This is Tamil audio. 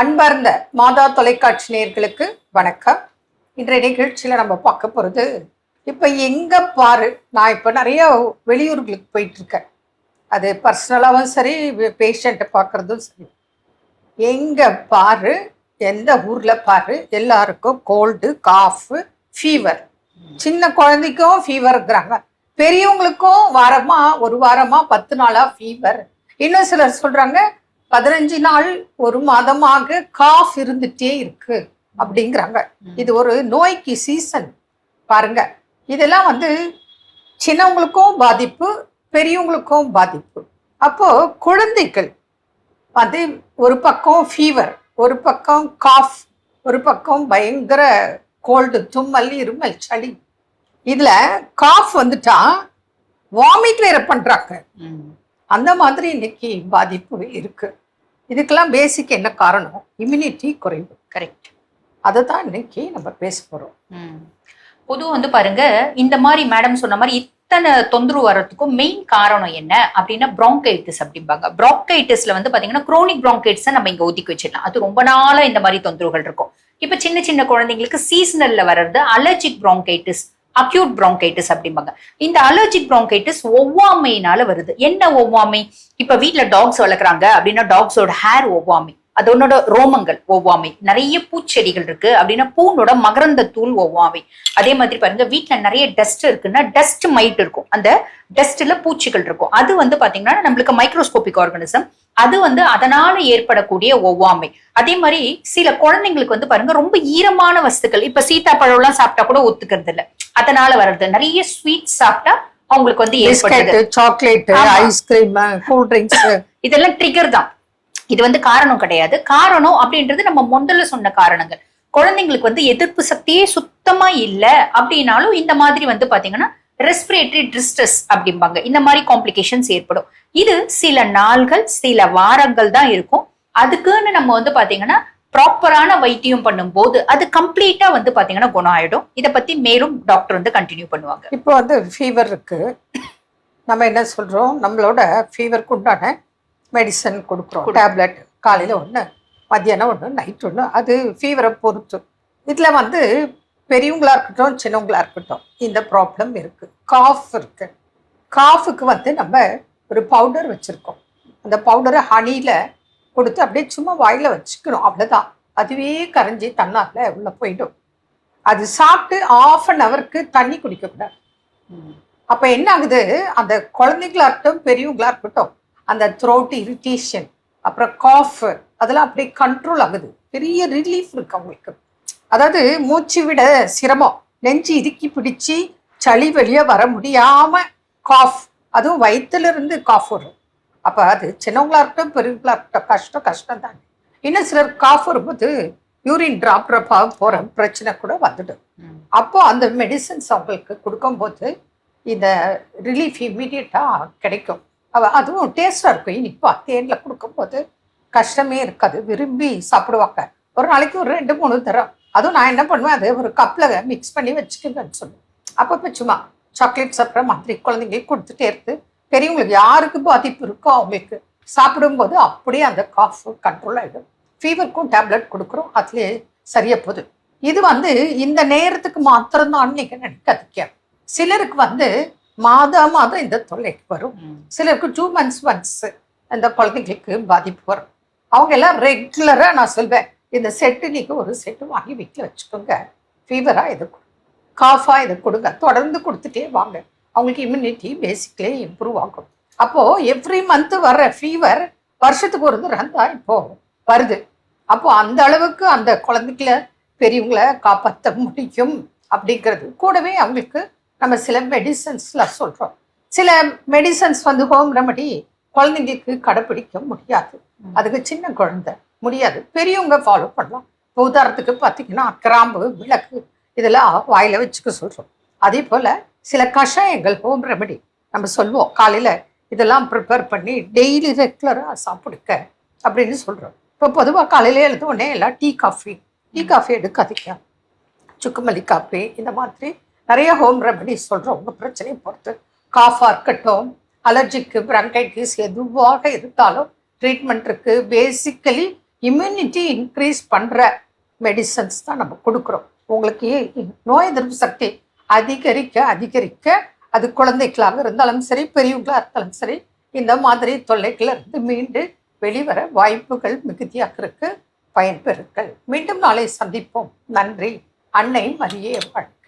அன்பார்ந்த மாதா தொலைக்காட்சி நேயர்களுக்கு வணக்கம். இன்றைய நிகழ்ச்சியில் நம்ம பார்க்க போகிறது, இப்போ எங்கே பாரு, நான் இப்போ நிறைய வெளியூர்களுக்கு போயிட்டுருக்கேன். அது பர்சனலாகவும் சரி, பேஷண்ட்டை பார்க்குறதும் சரி. எங்கே பாரு, எந்த ஊரில் பாரு, எல்லாருக்கும் கோல்டு, காஃபு, ஃபீவர். சின்ன குழந்தைக்கும் ஃபீவர் இருக்கிறாங்க, பெரியவங்களுக்கும் ஒரு வாரமாக 10 நாளாக ஃபீவர். இன்னும் சிலர் சொல்கிறாங்க 15 நாள் 1 மாதமாக காஃப் இருந்துட்டே இருக்கு அப்படிங்கிறாங்க. இது ஒரு நோய்க்கு சீசன் பாருங்க. இதெல்லாம் சின்னவங்களுக்கும் பாதிப்பு, பெரியவங்களுக்கும் பாதிப்பு. அப்போ குழந்தைகள் ஒரு பக்கம் ஃபீவர், ஒரு பக்கம் காஃப், ஒரு பக்கம் பயங்கர கோல்டு, தும்மல், இருமல், சளி. இதுல காஃப் வந்துட்டா வாமிட் வேற பண்றாங்க. அந்த மாதிரி இன்னைக்கு பாதிப்பு இருக்கு. இதுக்கெல்லாம் பேசிக் என்ன காரணம்? இம்யூனிட்டி குறைவு. கரெக்ட். அதை தான் இன்னைக்கு நம்ம பேச போறோம். பொதுவாக பாருங்க, இந்த மாதிரி மேடம் சொன்ன மாதிரி இத்தனை தொந்தரவு வர்றதுக்கும் மெயின் காரணம் என்ன அப்படின்னா ப்ராங்கைட்டிஸ் அப்படிம்பாங்க. ப்ராங்கைட்டிஸ்ல பாத்தீங்கன்னா குரோனிக் ப்ராங்கைட்டிஸை நம்ம இங்க ஒதுக்கி வச்சிடலாம். அது ரொம்ப நாளா இந்த மாதிரி தொந்தரவுகள் இருக்கும். இப்ப சின்ன சின்ன குழந்தைங்களுக்கு சீசனல்ல வர்றது அலர்ஜிக் ப்ராங்கைட்டிஸ், அக்யூட் ப்ராங்கைட்டிஸ் அப்படிம்பாங்க. இந்த அலர்ஜிக் ப்ராங்கைட்டிஸ் ஒவ்வாமையினால வருது. என்ன ஒவ்வாமை? இப்ப வீட்டுல டாக்ஸ் வளர்க்குறாங்க அப்படின்னா டாக்ஸோட ஹேர் ஒவ்வாமை, அதனோட ரோமங்கள் ஒவ்வாமை. நிறைய பூச்செடிகள் இருக்கு அப்படின்னா பூனோட மகரந்த தூள் ஒவ்வாமை. அதே மாதிரி பாருங்க, வீட்டுல நிறைய டஸ்ட் இருக்குன்னா டஸ்ட் மைட் இருக்கும், அந்த டஸ்ட்ல பூச்சிகள் இருக்கும். அது பாத்தீங்கன்னா நம்மளுக்கு மைக்ரோஸ்கோபிக் ஆர்கானிசம். அது அதனால ஏற்படக்கூடிய ஒவ்வாமை. அதே மாதிரி சில குழந்தைங்களுக்கு பாருங்க, ரொம்ப ஈரமான வஸ்துக்கள், இப்ப சீத்தாப்பழம் எல்லாம் சாப்பிட்டா கூட ஒத்துக்கிறது இல்லை, அதனால வர்றது. நிறைய ஸ்வீட் சாப்பிட்டா அவங்களுக்கு ஏற்படுது. சாக்லேட், ஐஸ்கிரீம், கூல் ட்ரிங்க்ஸ், இதெல்லாம் ட்ரிகர் தான். இது காரணம் கிடையாது. காரணம் அப்படின்றது நம்ம முதல்ல சொன்ன காரணங்கள். குழந்தைங்களுக்கு எதிர்ப்பு சக்தியே சுத்தமா இல்லை அப்படின்னாலும் இந்த மாதிரி பாத்தீங்கன்னா ரெஸ்பிரேட்டரி டிஸ்ட்ரெஸ் அப்படிம்பாங்க. இந்த மாதிரி காம்ப்ளிகேஷன்ஸ் ஏற்படும். இது சில நாள்கள், சில வாரங்கள் தான் இருக்கும். அதுக்குன்னு நம்ம பாத்தீங்கன்னா ப்ராப்பரான வைத்தியம் பண்ணும் போது அது கம்ப்ளீட்டா பாத்தீங்கன்னா குணம் ஆயிடும். இதை பத்தி மேலும் டாக்டர் கண்டினியூ பண்ணுவாங்க. இப்போ ஃபீவர் இருக்கு, நம்ம என்ன சொல்றோம், நம்மளோட ஃபீவருக்கு உண்டான மெடிசன் கொடுக்குறோம். டேப்லெட் காலையில் ஒன்று, மத்தியானம் ஒன்று, நைட் ஒன்று. அது ஃபீவரை பொறுத்து. இதில் பெரியவங்களா இருக்கட்டும், சின்னவங்களா இருக்கட்டும், இந்த ப்ராப்ளம் இருக்கு. காஃப் இருக்கு. காஃபுக்கு நம்ம ஒரு பவுடர் வச்சுருக்கோம். அந்த பவுடரை ஹனியில் கொடுத்து அப்படியே சும்மா வாயில் வச்சுக்கணும், அவ்வளோதான். அதுவே கரைஞ்சி தன்னால உள்ளே போயிடும். அது சாப்பிட்டு 1/2 hourக்கு தண்ணி குடிக்கக்கூடாது. அப்போ என்ன ஆகுது, அந்த குழந்தைங்களா இருக்கட்டும், பெரியவங்களா இருக்கட்டும், அந்த த்ரோட் இரிட்டேஷன், அப்புறம் காஃப், அதெல்லாம் அப்படியே கண்ட்ரோல் ஆகுது. பெரிய ரிலீஃப் இருக்கு அவங்களுக்கு. அதாவது மூச்சு விட சிரமம், நெஞ்சு இறுக்கி பிடிச்சி சளி வெளியே வர முடியாம காஃப், அதுவும் வயிற்றுல இருந்து காஃப் வரும். அப்போ அது சின்னவங்களா இருக்கட்டும், பெரியவங்களா இருக்கட்டும், கஷ்டம் தான். இன்னும் சிலர் காஃப் வரும்போது யூரின் ட்ராப்ரப்பா போகிற பிரச்சனை கூட வந்துடும். அப்போ அந்த மெடிசன்ஸ் அவங்களுக்கு கொடுக்கும்போது இந்த ரிலீஃப் இம்மீடியட்டாக கிடைக்கும். அதுவும் டேஸ்டாக இருக்கும். இனிப்பா தேனில் கொடுக்கும்போது கஷ்டமே இருக்காது, விரும்பி சாப்பிடுவாங்க. ஒரு நாளைக்கு ஒரு 2-3 தரம். அதுவும் நான் என்ன பண்ணுவேன், அது ஒரு கப்பில் மிக்ஸ் பண்ணி வச்சுக்கங்கன்னு சொல்லுவேன். அப்பப்போ சும்மா சாக்லேட் சாப்பிட்ற மாதிரி குழந்தைங்களுக்கு கொடுத்துட்டே இருக்கு. பெரியவங்களுக்கு யாருக்கு பாதிப்பு இருக்கோ அவங்களுக்கு சாப்பிடும்போது அப்படியே அந்த காஃப் கண்ட்ரோல் ஆகிடும். ஃபீவருக்கும் டேப்லெட் கொடுக்குறோம், அதுலேயே சரியா போகுது. இது இந்த நேரத்துக்கு மாத்திரம்தான் நீங்கள் நினைக்காதீங்க. சிலருக்கு மாதம் இந்த தொல்லைக்கு வரும். சிலருக்கு 2 months once இந்த குழந்தைங்களுக்கு பாதிப்பு வரும். அவங்க எல்லாம் ரெகுலராக நான் சொல்வேன், இந்த செட்டு நீங்கள் ஒரு செட்டு வாங்கி வீட்டில் வச்சுக்கோங்க. ஃபீவராக இது காஃபாக இதை கொடுங்க, தொடர்ந்து கொடுத்துட்டே வாங்க. அவங்களுக்கு இம்யூனிட்டி பேசிக்லே இம்ப்ரூவ் ஆகும். அப்போது எவ்ரி மந்த்து வர்ற ஃபீவர் வருஷத்துக்கு ஒரு தடவை தான் இப்போது வருது. அப்போது அந்த அளவுக்கு அந்த குழந்தைகளை பெரியவங்களை காப்பாற்ற முடியும் அப்படிங்கிறது. கூடவே அவங்களுக்கு நம்ம சில மெடிசன்ஸ்லாம் சொல்கிறோம். சில மெடிசன்ஸ் ஹோம் ரெமடி குழந்தைங்களுக்கு கடைப்பிடிக்க முடியாது. அதுக்கு சின்ன குழந்தை முடியாது, பெரியவங்க ஃபாலோ பண்ணலாம். இப்போ உதாரணத்துக்கு பார்த்தீங்கன்னா கிராம்பு, மிளகு இதெல்லாம் வாயில் வச்சுக்க சொல்கிறோம். அதே போல் சில கஷாயங்கள் ஹோம் ரெமடி நம்ம சொல்லுவோம், காலையில் இதெல்லாம் ப்ரிப்பேர் பண்ணி டெய்லி ரெகுலராக சாப்பிடுக்க அப்படின்னு சொல்கிறோம். இப்போ பொதுவாக காலையில் எழுத உடனே எல்லாம் டீ காஃபி எடுக்காதீங்க. சுக்குமல்லி காஃபி, இந்த மாதிரி நிறைய ஹோம் ரெமடி சொல்கிறோம். உங்கள் பிரச்சனையை பொறுத்து காஃபாக இருக்கட்டும், அலர்ஜிக்கு, பிரங்கைட்டிஸ் எதுவாக இருந்தாலும் ட்ரீட்மெண்ட் இருக்குது. பேசிக்கலி இம்யூனிட்டி இன்க்ரீஸ் பண்ணுற மெடிசன்ஸ் தான் நம்ம கொடுக்குறோம். உங்களுக்கு நோய் எதிர்ப்பு சக்தி அதிகரிக்க அதிகரிக்க அது குழந்தைகளாக இருந்தாலும் சரி, பெரியவங்களாக இருந்தாலும் சரி, இந்த மாதிரி தொல்லைகள் இருந்து மீண்டு வெளிவர வாய்ப்புகள் மிகுதியாக இருக்கு. பயன்பெறுங்கள். மீண்டும் நாளை சந்திப்போம். நன்றி. அன்னை மரியே வாழ்க.